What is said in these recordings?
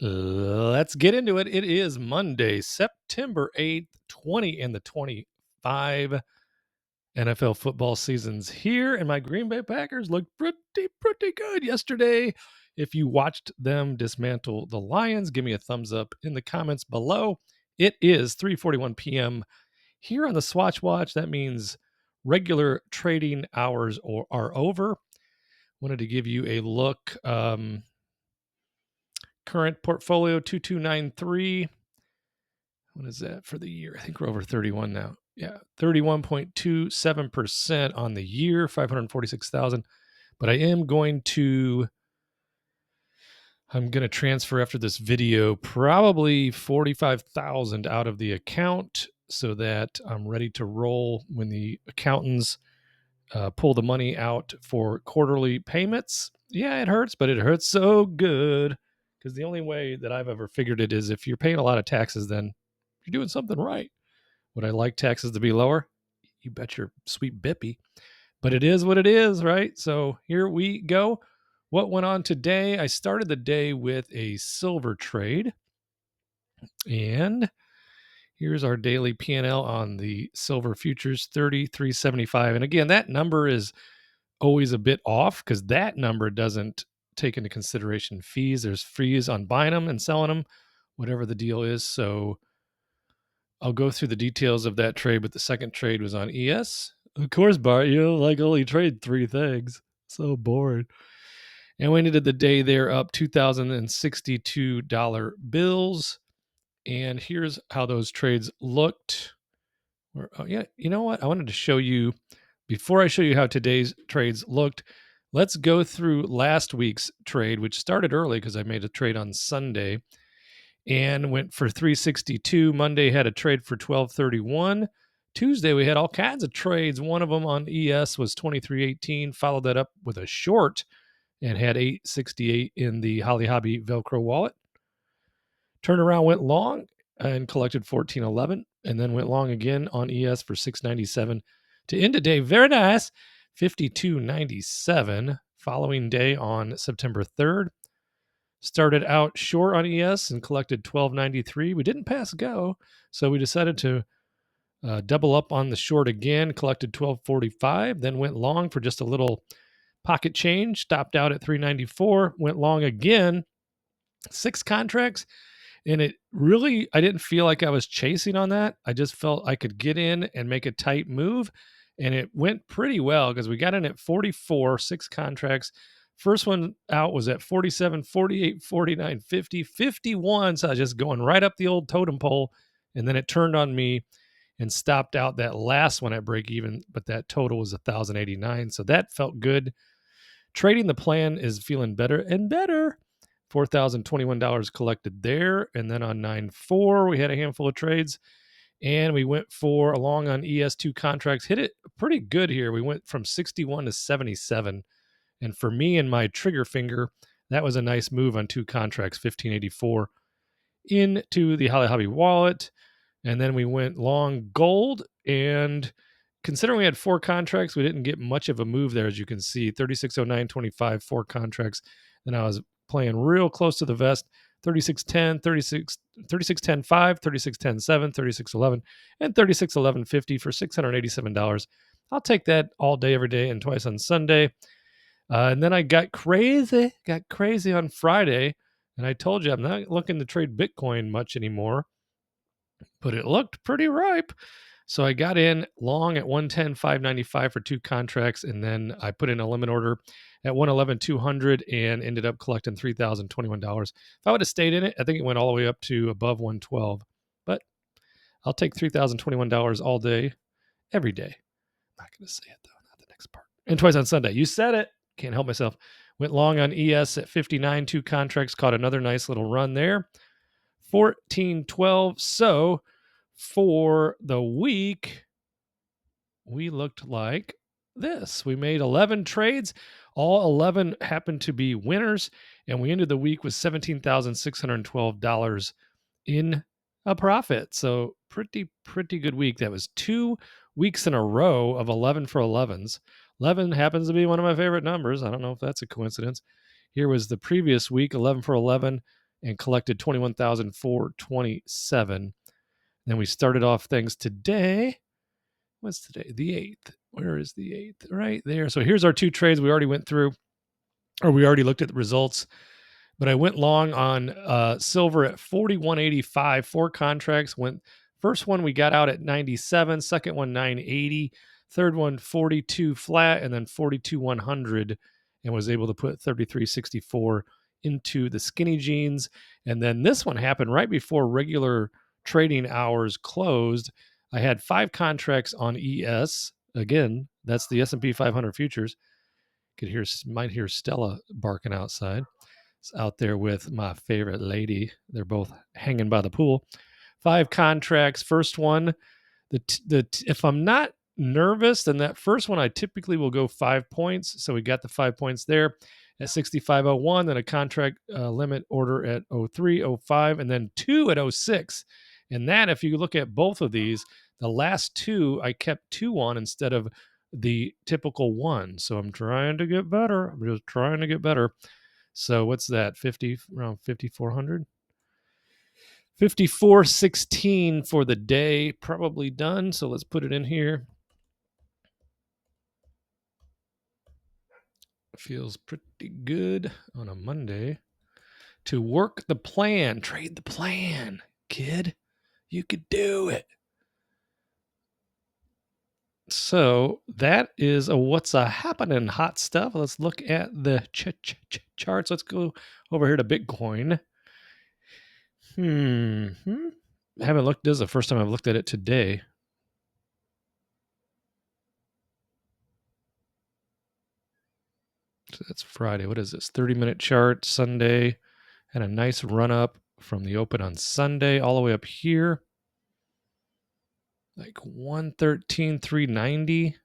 Let's get into it. It is Monday, September 8th, 20 and the 25 NFL football seasons here, and my Green Bay Packers looked pretty good yesterday. If you watched them dismantle the Lions, give me a thumbs up in the comments below. It is 3:41 p.m. here on the Swatch Watch. That means regular trading hours are over. Wanted to give you a look. Current portfolio 2293. What is that for the year? I think we're over 31 now. Yeah, 31.27% on the year, 546,000. But I'm going to transfer after this video probably 45,000 out of the account so that I'm ready to roll when the accountants pull the money out for quarterly payments. Yeah, it hurts, but it hurts so good because the only way that I've ever figured it is if you're paying a lot of taxes, then you're doing something right. Would I like taxes to be lower? You bet your sweet bippy. But it is what it is, right? So here we go. What went on today? I started the day with a silver trade. And here's our daily P&L on the silver futures, 33.75. And again, that number is always a bit off because that number doesn't take into consideration fees. There's fees on buying them and selling them, whatever the deal is. So I'll go through the details of that trade, but the second trade was on ES. Of course, Bart, you like only trade three things. So bored. And we ended the day there up $2,062 bills. And here's how those trades looked. You know what? I wanted to show you, before I show you how today's trades looked, let's go through last week's trade, which started early because I made a trade on Sunday and went for 362. Monday had a trade for 1231. Tuesday we had all kinds of trades. One of them on ES was 2318. Followed that up with a short and had 868 in the Holly Hobby Velcro wallet. Turned around, went long and collected 1411, and then went long again on ES for 697 to end today. Very nice, 5297. Following day on September 3rd. Started out short on ES and collected 1293. We didn't pass go, so we decided to double up on the short again, collected 1245, then went long for just a little pocket change, stopped out at 394, went long again, 6 contracts, and it really, I didn't feel like I was chasing on that. I just felt I could get in and make a tight move, and it went pretty well because we got in at 44, 6 contracts. First one out was at 47, 48, 49, 50, 51. So I was just going right up the old totem pole. And then it turned on me and stopped out that last one at break even. But that total was 1,089. So that felt good. Trading the plan is feeling better and better. $4,021 collected there. And then on 9-4, we had a handful of trades. And we went for a long on ES2 contracts. Hit it pretty good here. We went from 61 to 77. And for me and my trigger finger, that was a nice move on 2 contracts, 1584 into the Holly Hobby wallet. And then we went long gold. And considering we had 4 contracts, we didn't get much of a move there, as you can see. 3609.25, 4 contracts. Then I was playing real close to the vest. 3610, 3610.5, 3610.7, 3611, and 3611.50 for $687. I'll take that all day, every day, and twice on Sunday. And then I got crazy on Friday. And I told you I'm not looking to trade Bitcoin much anymore, but it looked pretty ripe. So I got in long at 110.595 for 2 contracts. And then I put in a limit order at 111.200 and ended up collecting $3,021. If I would have stayed in it, I think it went all the way up to above 112. But I'll take $3,021 all day, every day. I'm not going to say it, though, not the next part. And twice on Sunday. You said it. Can't help myself. Went long on ES at 59, 2 contracts, caught another nice little run there. 1412. So for the week, we looked like this. We made 11 trades. All 11 happened to be winners, and we ended the week with $17,612 in a profit. So pretty good week. That was 2 weeks in a row of 11 for 11s. 11 happens to be one of my favorite numbers. I don't know if that's a coincidence. Here was the previous week, 11 for 11, and collected 21,427. Then we started off things today. What's today? The 8th. Where is the 8th? Right there. So here's our two trades we already went through, or we already looked at the results. But I went long on silver at 41.85. 4 contracts. First one we got out at 97. Second one 980. Third one 42 flat, and then 42 100, and was able to put 33.64 into the skinny jeans. And then this one happened right before regular trading hours closed. I had 5 contracts on ES. Again, that's the S&P 500 futures. Might hear Stella barking outside. It's out there with my favorite lady. They're both hanging by the pool. 5 contracts. First one, if I'm not nervous, then that first one I typically will go 5 points. So we got the 5 points there at 65.01, then a contract limit order at 03.05, and then 2 at 06. And that, if you look at both of these, the last 2 I kept 2 on instead of the typical 1. So I'm trying to get better. I'm just trying to get better. So what's that? Around 5,400. 54.16 for the day, probably done. So let's put it in here. Feels pretty good on a Monday to work the plan, trade the plan, kid. You could do it. So that is a what's a happening hot stuff. Let's look at the charts. Let's go over here to Bitcoin. I haven't looked. This is the first time I've looked at it today. So that's Friday. What is this? 30-minute chart, Sunday. Had a nice run up from the open on Sunday all the way up here. Like 113,390.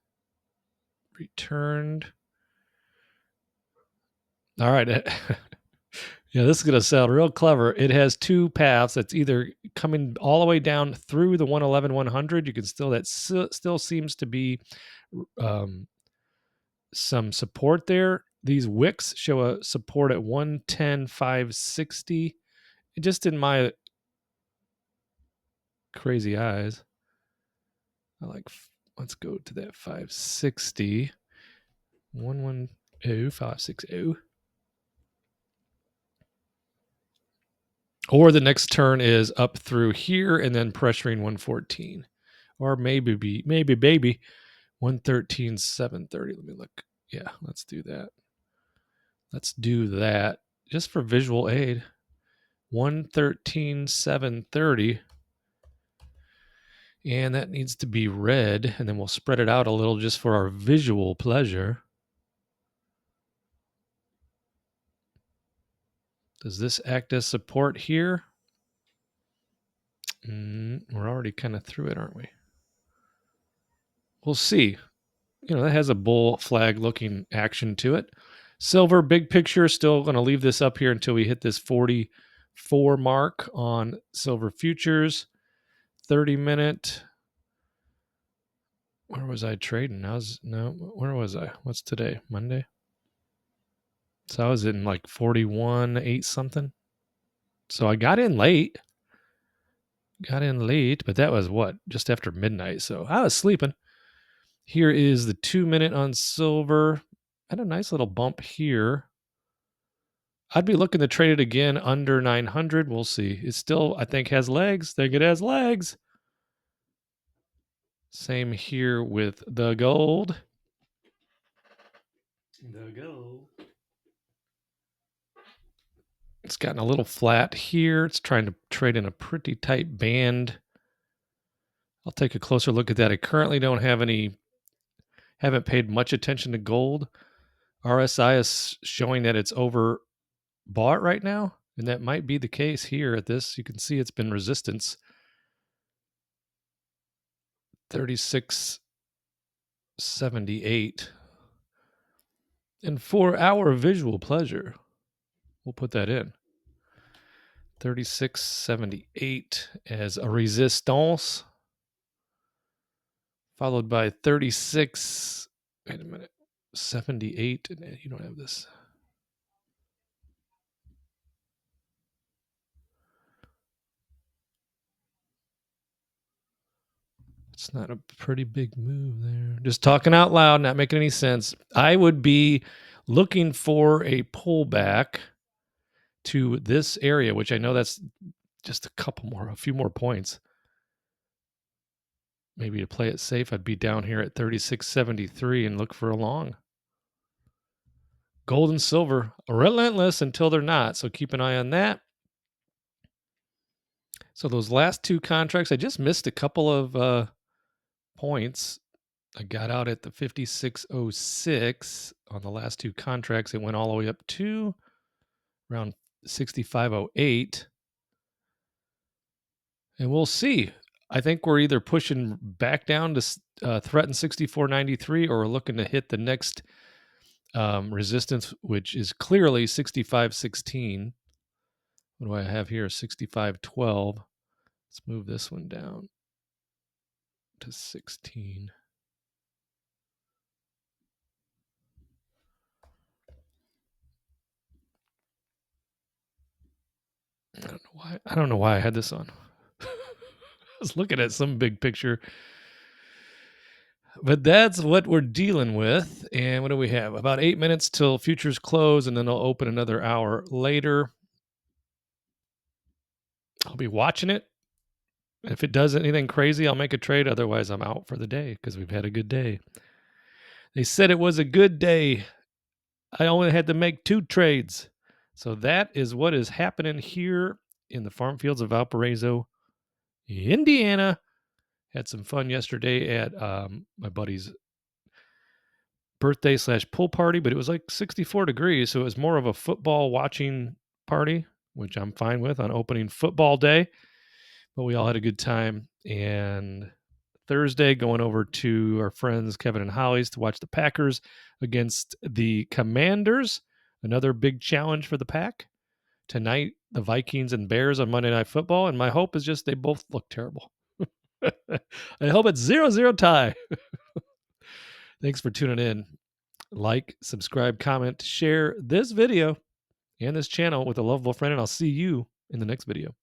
Returned. All right. Yeah, this is going to sound real clever. It has 2 paths. It's either coming all the way down through the 111,100. You can still seems to be some support there. These wicks show a support at 110,560. It just in my crazy eyes. Let's go to that 560. 110,560. Or the next turn is up through here and then pressuring 114. Or maybe 113,730. Let me look. Yeah, let's do that. Let's do that just for visual aid. 113,730. And that needs to be red. And then we'll spread it out a little just for our visual pleasure. Does this act as support here? We're already kind of through it, aren't we? We'll see. That has a bull flag looking action to it. Silver, big picture, still going to leave this up here until we hit this 44 mark on silver futures. 30-minute. Where was I trading? Where was I? What's today? Monday? So I was in like 41.8 something. So I got in late. But that was just after midnight. So I was sleeping. Here is the 2-minute on silver. Had a nice little bump here. I'd be looking to trade it again under 900. We'll see. It still, I think, has legs. Think it has legs. Same here with the gold. It's gotten a little flat here. It's trying to trade in a pretty tight band. I'll take a closer look at that. I currently haven't paid much attention to gold. RSI is showing that it's overbought right now, and that might be the case here at this. You can see it's been resistance. 36.78. And for our visual pleasure, we'll put that in. 36.78 as a resistance, followed by 36. Wait a minute. 78. And you don't have this. It's not a pretty big move there. Just talking out loud, not making any sense. I would be looking for a pullback to this area, which I know that's just a few more points. Maybe to play it safe, I'd be down here at 36.73 and look for a long. Gold and silver, relentless until they're not. So keep an eye on that. So those last two contracts, I just missed a couple of points. I got out at the 56.06 on the last two contracts. It went all the way up to around 65.08. And we'll see. I think we're either pushing back down to threaten 64.93 or we're looking to hit the next resistance, which is clearly 65.16. What do I have here? 65.12. Let's move this one down to 16. I don't know why I had this on. I was looking at some big picture. But that's what we're dealing with. And what do we have? About 8 minutes till futures close, and then I'll open another hour later. I'll be watching it. If it does anything crazy, I'll make a trade. Otherwise, I'm out for the day because we've had a good day. They said it was a good day. I only had to make 2 trades. So that is what is happening here in the farm fields of Valparaiso, Indiana. Had some fun yesterday at my buddy's birthday / pool party, but it was like 64 degrees. So it was more of a football watching party, which I'm fine with on opening football day. But we all had a good time. And Thursday, going over to our friends Kevin and Holly's to watch the Packers against the Commanders. Another big challenge for the Pack. Tonight, the Vikings and Bears on Monday Night Football. And my hope is just they both look terrible. I hope it's 0-0 tie. Thanks for tuning in. Like, subscribe, comment, share this video and this channel with a lovable friend, and I'll see you in the next video.